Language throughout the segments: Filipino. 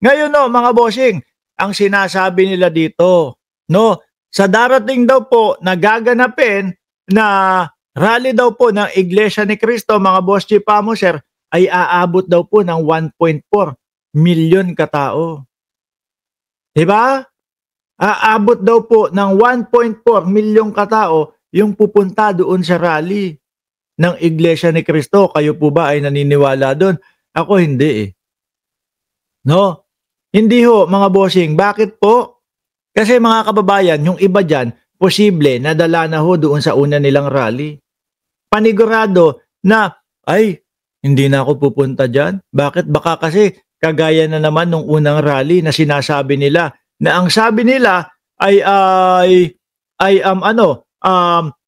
Ngayon no, mga bossing, ang sinasabi nila dito, no, sa darating daw po na gaganapin na rally daw po ng Iglesia ni Cristo, mga boss G Pamuser, ay aabot daw po ng 1.4 milyon katao. Diba? Aabot daw po ng 1.4 milyong katao yung pupunta doon sa rally ng Iglesia ni Cristo. Kayo po ba ay naniniwala doon? Ako hindi eh. No? Hindi ho, mga bossing. Bakit po? Kasi mga kababayan, yung iba dyan, posible nadala na ho doon sa una nilang rally. Panigurado na, ay, hindi na ako pupunta dyan. Bakit? Baka kasi kagaya na naman nung unang rally na sinasabi nila na ang sabi nila ay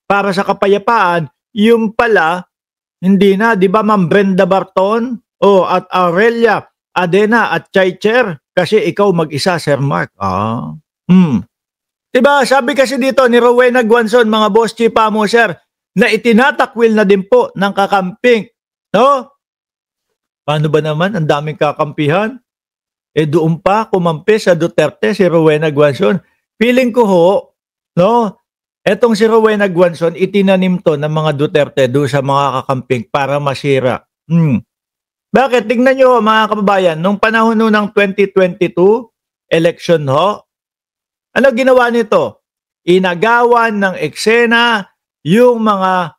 para sa kapayapaan, yung pala hindi na, 'di ba, Ma'am Brenda Barton at Aurelia Adena at Chaicher kasi ikaw mag-isa, Sir Mark. 'Di ba? Sabi kasi dito ni Rowena Guanzon, mga boss Chi Pamuser, na itinatakwil na din po ng kakamping. No? Paano ba naman? Ang daming kakampihan. Doon pa kumampi sa Duterte si Rowena Guanzon. Feeling ko ho, no? Etong si Rowena Guanzon, itinanim to ng mga Duterte doon sa mga kakamping para masira. Bakit? Tingnan nyo mga kababayan, nung panahon ng 2022 election ho, ano ginawa nito? Inagawan ng eksena yung mga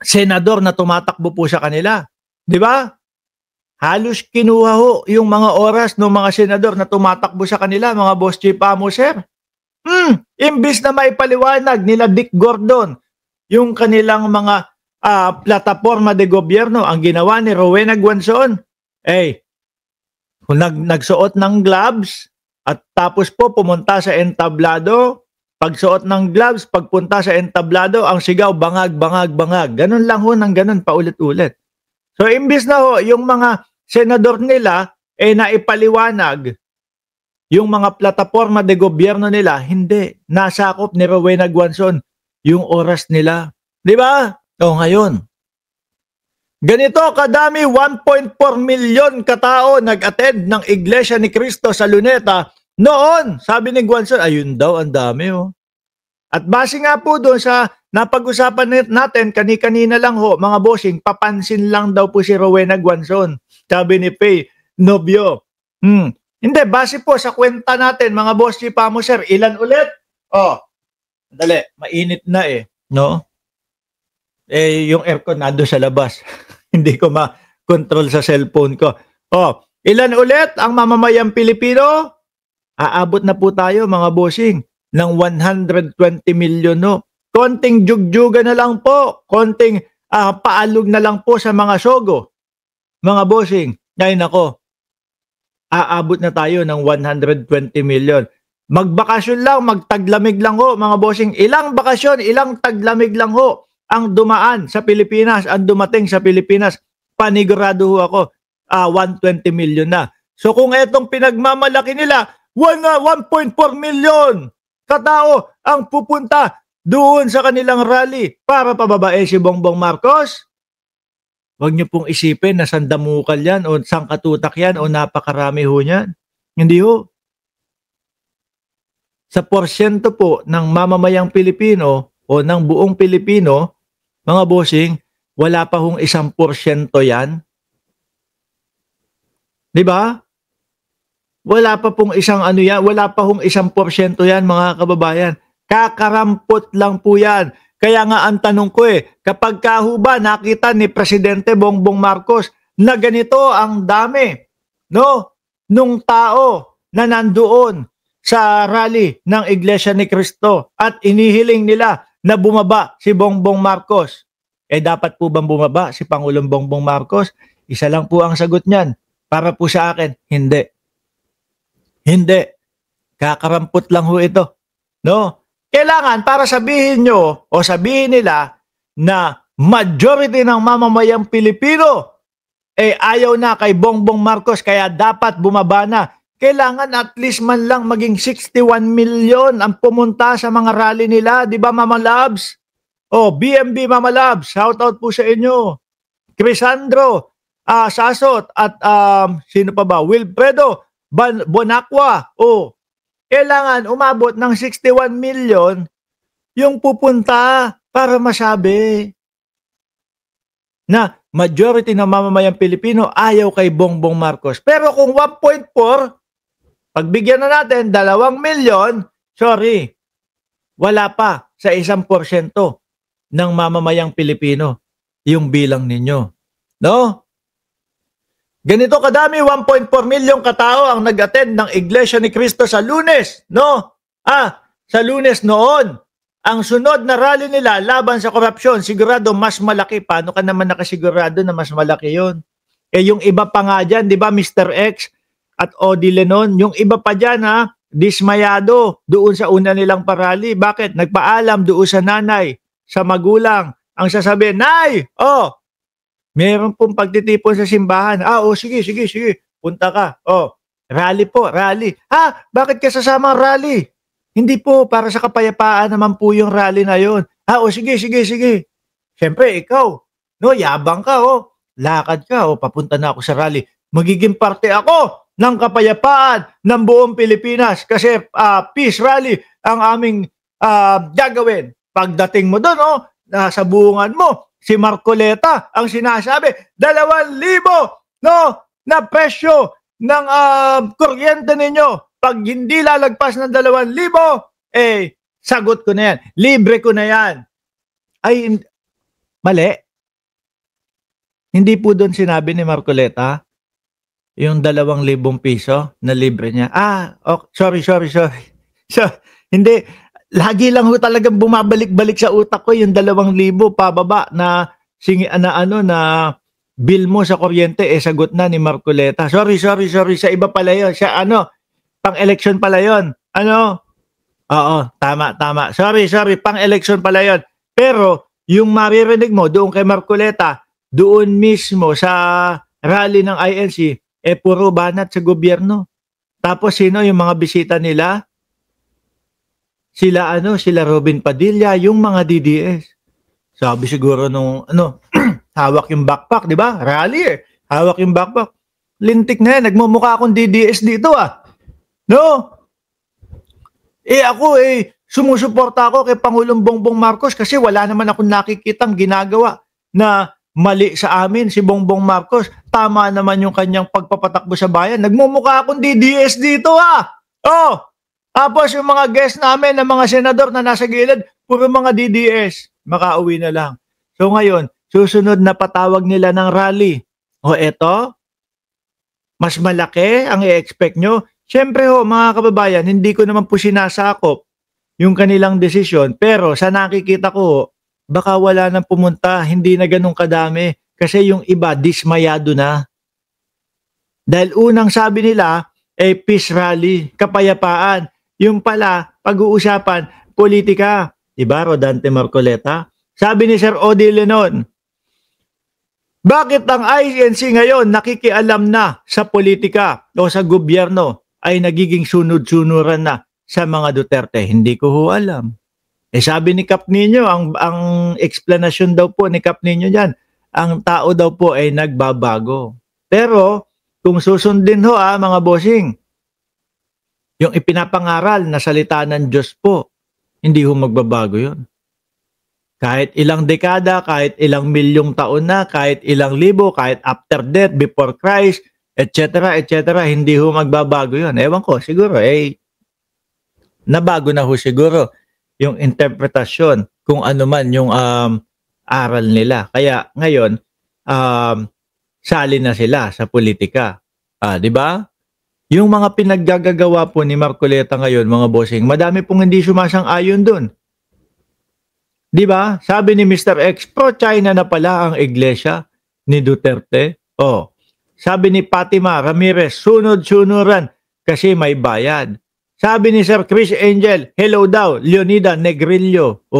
senador na tumatakbo po sa kanila. Di ba? Halos kinuha ho yung mga oras ng mga senador na tumatakbo sa kanila, mga boss Chi Pamuser. Imbis na maipaliwanag nila Dick Gordon yung kanilang mga plataforma de gobyerno, ang ginawa ni Rowena Guanzon, nagsuot ng gloves at tapos po pumunta sa entablado. Pagsuot ng gloves, pagpunta sa entablado, ang sigaw, bangag, bangag, bangag. Ganun lang ho ng ganun, paulit-ulit. So, imbis na ho, yung mga senador nila, naipaliwanag yung mga plataforma de gobyerno nila, hindi. Nasakop ni Rowena Guanzon yung oras nila. Di ba? Ngayon. Ganito kadami, 1.4 milyon katao nag-attend ng Iglesia ni Cristo sa Luneta. Noon, sabi ni Guanzon, ayun daw, ang dami oh. At base nga po doon sa napag-usapan natin, kani-kanina lang ho, mga bossing, papansin lang daw po si Rowena Guanzon. Sabi ni Faye Nobio. Hindi, base po sa kwenta natin, mga boss si Pamuser, ilan ulit? Dali, mainit na no? Yung aircon nado sa labas. Hindi ko ma-control sa cellphone ko. Ilan ulit ang mamamayang Pilipino? Aabot na po tayo, mga bossing, ng 120 milyon, no? Konting jugjuga na lang po, konting paalog na lang po sa mga sogo. Mga bossing, ngayon ako, aabot na tayo ng 120 million. Magbakasyon lang, magtaglamig lang ho, mga bossing. Ilang bakasyon, ilang taglamig lang ho ang dumaan sa Pilipinas, ang dumating sa Pilipinas. Panigurado ho ako, 120 million na. So kung etong pinagmamalaki nila, 1.4 million katao ang pupunta doon sa kanilang rally para pababae si Bongbong Marcos. Huwag niyo pong isipin na sandamukal yan o sangkatutak yan o napakarami ho yan. Hindi ho. Sa porsyento po ng mamamayang Pilipino o ng buong Pilipino, mga bossing, wala pa hong 1% yan. Di ba? Wala pa pong wala pa hong 1% yan, mga kababayan. Kakarampot lang po yan. Kaya nga ang tanong ko kapag ba nakita ni Presidente Bongbong Marcos na ganito ang dami, no, nung tao na nandoon sa rally ng Iglesia ni Cristo at inihiling nila na bumaba si Bongbong Marcos, dapat po bang bumaba si Pangulong Bongbong Marcos? Isa lang po ang sagot niyan. Para po sa akin, hindi. Hindi. Kakarampot lang ho ito. No? Kailangan para sabihin nyo o sabihin nila na majority ng mamamayang Pilipino ayaw na kay Bongbong Marcos kaya dapat bumaba na. Kailangan at least man lang maging 61 million ang pumunta sa mga rally nila. Di ba, Mama Labs? BMB Mama Labs, shout out po sa inyo. Crisandro, Sasot at sino pa ba? Wilfredo Bonacqua. Kailangan umabot ng 61 million yung pupunta para masabi na majority ng mamamayang Pilipino ayaw kay Bongbong Marcos. Pero kung 1.4, pagbigyan na natin 2 milyon, sorry, wala pa sa 1% ng mamamayang Pilipino yung bilang ninyo. No? Ganito kadami, 1.4 milyong katao ang nag-attend ng Iglesia ni Cristo sa Lunes. No? Sa Lunes noon. Ang sunod na rally nila laban sa korupsyon, sigurado mas malaki. Paano ka naman nakasigurado na mas malaki yon? Yung iba pa nga dyan, di ba, Mr. X at Odi Lenon, yung iba pa dyan, dismayado doon sa una nilang parali. Bakit? Nagpaalam doon sa nanay, sa magulang. Ang sasabihin, Nay, meron pong pagtitipon sa simbahan. Sige, punta ka. Rally po, rally. Bakit ka sasama rally? Hindi po, para sa kapayapaan naman po yung rally na yon. Sige. Siyempre, ikaw, no, yabang ka, lakad ka, papunta na ako sa rally. Magiging parte ako ng kapayapaan ng buong Pilipinas kasi peace rally ang aming gagawin. Pagdating mo doon, sa buungan mo, si Marcoleta ang sinasabi, 2,000 na presyo ng kuryente ninyo. Pag hindi lalagpas ng 2,000, sagot ko na yan. Libre ko na yan. Ay, mali. Hindi po doon sinabi ni Marcoleta yung 2,000 piso na libre niya. Sorry. So, hindi. Lagi lang ho talagang bumabalik-balik sa utak ko yung 2,000 pababa na bill mo sa kuryente, sagot na ni Marcoleta. Sorry. Sa iba pala yun. Siya pang-election pala yun. Oo, tama. Sorry, pang-election pala yun. Pero, yung maririnig mo doon kay Marcoleta, doon mismo sa rally ng INC, puro banat sa gobyerno. Tapos, sino yung mga bisita nila? Sila Robin Padilla, yung mga DDS. Sabi siguro nung, hawak yung backpack, di ba? Rally hawak yung backpack. Lintik na yan, nagmumukha akong DDS dito No? Ako sumusuporta ako kay Pangulong Bongbong Marcos kasi wala naman akong nakikitang ginagawa na mali sa amin si Bongbong Marcos. Tama naman yung kanyang pagpapatakbo sa bayan. Nagmumukha akong DDS dito Tapos yung mga guest namin na mga senador na nasa gilid, puro mga DDS. Makauwi na lang. So ngayon, susunod na patawag nila ng rally. Eto, mas malaki ang i-expect nyo. Siyempre mga kababayan, hindi ko naman po sinasakop yung kanilang desisyon. Pero sa nakikita ko, baka wala nang pumunta, hindi na ganun kadami. Kasi yung iba, dismayado na. Dahil unang sabi nila, peace rally, kapayapaan. Yung pala, pag-uusapan, politika. Diba, Rodante Marcoleta? Sabi ni Sir Odi Lenon, bakit ang INC ngayon nakikialam na sa politika o sa gobyerno ay nagiging sunod-sunuran na sa mga Duterte? Hindi ko ho alam. Sabi ni Kap Nino, ang explanation daw po ni Kap Nino dyan, ang tao daw po ay nagbabago. Pero, kung susundin ho mga bossing, yung ipinapangaral na salita ng Diyos po, hindi ho magbabago yun. Kahit ilang dekada, kahit ilang milyong taon na, kahit ilang libo, kahit after death, before Christ, etc., hindi ho magbabago yun. Ewan ko, siguro, nabago na ho siguro yung interpretasyon kung ano man yung aral nila. Kaya ngayon, sali na sila sa politika. Di ba? Yung mga pinaggagawa po ni Marcoleta ngayon, mga bossing, madami pong hindi sumasang-ayon dun. Di ba? Sabi ni Mr. X, pro-China na pala ang iglesia ni Duterte. Sabi ni Fatima Ramirez, sunod-sunuran kasi may bayad. Sabi ni Sir Chris Angel, hello daw, Leonida Negrillo.